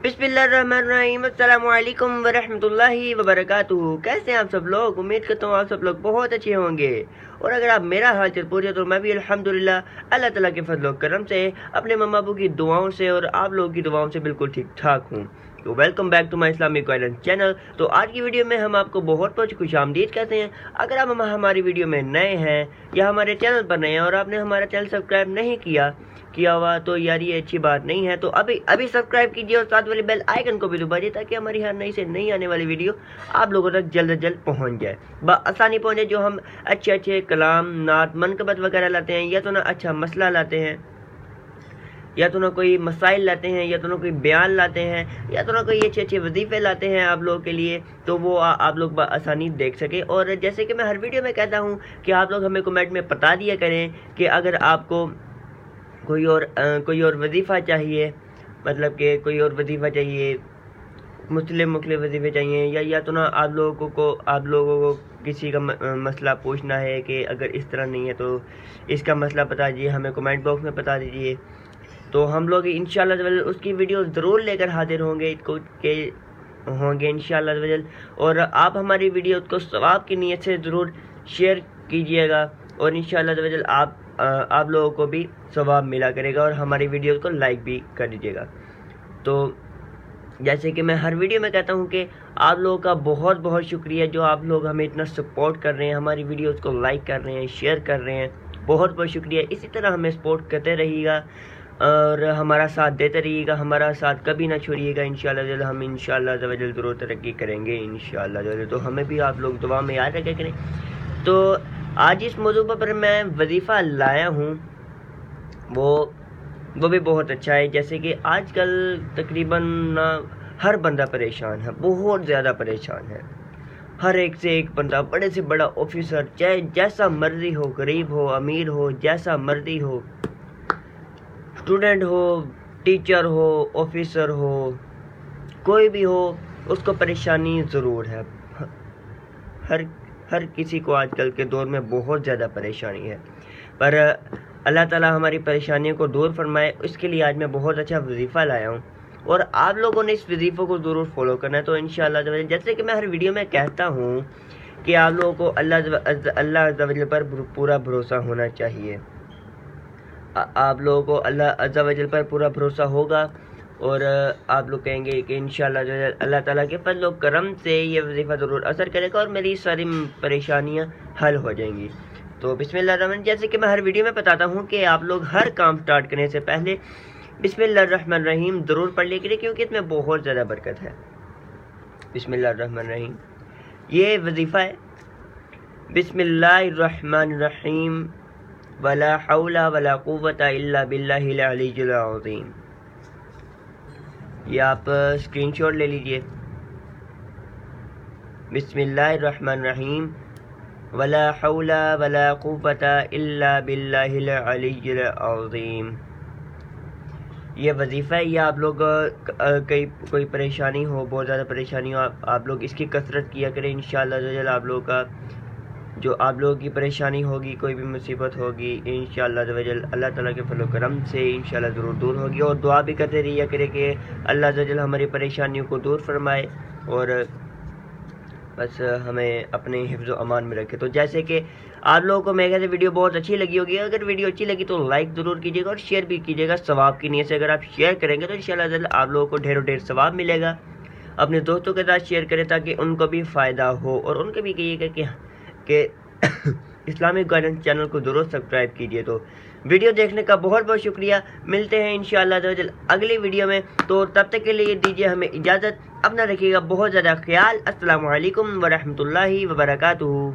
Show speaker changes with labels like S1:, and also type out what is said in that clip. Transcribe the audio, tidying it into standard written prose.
S1: बिस्मिल्लाहिर्रहमानिर्रहीम। अस्सलामु अलैकुम वरहमतुल्लाहि वबरकातुहू। कैसे हैं आप सब लोग? उम्मीद करता हूँ आप सब लोग बहुत अच्छे होंगे। और अगर आप मेरा हाल चाल पूछे तो मैं भी अल्हम्दुलिल्लाह अल्लाह ताला के फजल और करम से, अपने मम्मा अबू की दुआओं से और आप लोगों की दुआओं से बिल्कुल ठीक ठाक हूँ। तो welcome back to my Islamic guidance channel. तो आज की वीडियो में हम आपको बहुत बहुत खुशामदीद कहते हैं। अगर आप हमारी वीडियो में नए हैं या हमारे चैनल पर नए हैं और आपने हमारा चैनल सब्सक्राइब नहीं किया हुआ तो यार ये अच्छी बात नहीं है। तो अभी सब्सक्राइब कीजिए और साथ वाले बेल आइकन को भी दबाइए ताकि हमारी हर नई से नई आने वाली वीडियो आप लोगों तक जल्द से जल्द पहुंच जाए, आसानी पहुंचे। जो हम अच्छे कलाम, नात, मनकबत वगैरह लाते हैं, या तो ना अच्छा मसला लाते हैं, या तो ना कोई मसाइल लाते हैं, या तो ना कोई बयान लाते हैं, या तो ना कोई अच्छे वजीफे लाते हैं आप लोगों के लिए, तो वो आप लोग आसानी देख सके। और जैसे कि मैं हर वीडियो में कहता हूँ कि आप लोग हमें कमेंट में बता दिया करें कि अगर आपको कोई और वजीफ़ा चाहिए, मतलब कि कोई और वजीफ़ा चाहिए, मुख्तलिफ वजीफ़े चाहिए, या तो ना आप लोगों को किसी का मसला पूछना है कि अगर इस तरह नहीं है तो इसका मसला बता दीजिए, हमें कमेंट बॉक्स में बता दीजिए। तो हम लोग इंशाल्लाह उसकी वीडियो ज़रूर लेकर हाजिर होंगे इंशाल्लाह। और आप हमारी वीडियो को सवाब की नीयत से ज़रूर शेयर कीजिएगा और इंशाल्लाह आप लोगों को भी सवाब मिला करेगा और हमारी वीडियो को लाइक भी कर दीजिएगा। तो जैसे कि मैं हर वीडियो में कहता हूँ कि आप लोगों का बहुत बहुत शुक्रिया जो आप लोग हमें इतना सपोर्ट कर रहे हैं, हमारी वीडियोस को लाइक कर रहे हैं, शेयर कर रहे हैं। बहुत बहुत शुक्रिया। इसी तरह हमें सपोर्ट करते रहिएगा और हमारा साथ देते रहिएगा, हमारा साथ कभी ना छोड़िएगा। इंशाल्लाह हम इंशाल्लाह ज़रूर तरक्की करेंगे इंशाल्लाह। तो हमें भी आप लोग दुआ में याद रखा करें। तो आज इस मौजू पर मैं वजीफ़ा लाया हूँ, वो भी बहुत अच्छा है। जैसे कि आजकल तकरीबन हर बंदा परेशान है, बहुत ज़्यादा परेशान है। हर एक से एक बंदा, बड़े से बड़ा ऑफिसर, चाहे जैसा मर्जी हो, गरीब हो, अमीर हो, जैसा मर्जी हो, स्टूडेंट हो, टीचर हो, ऑफिसर हो, कोई भी हो, उसको परेशानी ज़रूर है। हर किसी को आजकल के दौर में बहुत ज़्यादा परेशानी है, पर अल्लाह ताला हमारी परेशानियों को दूर फरमाए। इसके लिए आज मैं बहुत अच्छा वजीफ़ा लाया हूँ और आप लोगों ने इस वजीफ़े को ज़रूर फॉलो करना है। तो इंशाल्लाह जैसे कि मैं हर वीडियो में कहता हूँ कि आप लोगों को अल्लाह पर पूरा भरोसा होना चाहिए। आप लोगों को अल्लाह अज़्ज़ा वजल पर पूरा भरोसा होगा और आप लोग कहेंगे कि इंशाल्लाह अल्लाह ताला के फज़ल और करम से ये वजीफ़ा ज़रूर असर करेगा और मेरी सारी परेशानियाँ हल हो जाएंगी। तो बिस्मिल्लाहिर्रहमानिर्रहीम। जैसे कि मैं हर वीडियो में बताता हूँ कि आप लोग हर काम स्टार्ट करने से पहले बिस्मिल्लाहिर्रहमानिर्रहीम ज़रूर पढ़ लिया करें, क्योंकि इसमें बहुत ज़्यादा बरकत है। बिस्मिल्लाहिर्रहमानिर्रहीम ये वजीफ़ा है। बिस्मिल्लाहिर्रहमानिर्रहीम वला हौला वला कुव्वता इल्ला बिल्लाहिल अलीयुल अज़ीम। ये आप स्क्रीनशॉट ले लीजिए। बिस्मिल्लाहिर्रहमानिर्रहीम वला हौला वला कुव्वता इल्ला बिल्लाहिल अलीयुल अज़ीम। ये वजीफ़ा है। ये आप लोग कोई परेशानी हो, बहुत ज़्यादा परेशानी हो, आप लोग इसकी कसरत किया करें। इंशाल्लाह आप लोगों की परेशानी होगी, कोई भी मुसीबत होगी, इंशाल्लाह अल्लाह ताला के फज़ल करम से इंशाल्लाह ज़रूर दूर होगी। और दुआ भी करते रहिए करें कि अल्लाह हमारी परेशानियों को दूर फरमाए और बस हमें अपने हिफ्ज़ व अमान में रखे। तो जैसे कि आप लोगों को मेरे ख्याल से वीडियो बहुत अच्छी लगी होगी। अगर वीडियो अच्छी लगी तो लाइक ज़रूर कीजिएगा और शेयर भी कीजिएगा सवाब की नीयत से। अगर आप शेयर करेंगे तो इंशाल्लाह आप लोगों को ढेर सवाब मिलेगा। अपने दोस्तों के साथ शेयर करें ताकि उनको भी फ़ायदा हो और उनके भी कहिएगा कि इस्लामिक गाइडेंस चैनल को ज़रूर सब्सक्राइब कीजिए। तो वीडियो देखने का बहुत बहुत शुक्रिया। मिलते हैं इंशाल्लाह अगली वीडियो में। तो तब तक के लिए दीजिए हमें इजाज़त। अपना रखिएगा बहुत ज़्यादा ख्याल। अस्सलामु अलैकुम वरहमतुल्लाहि वबरकातुहू।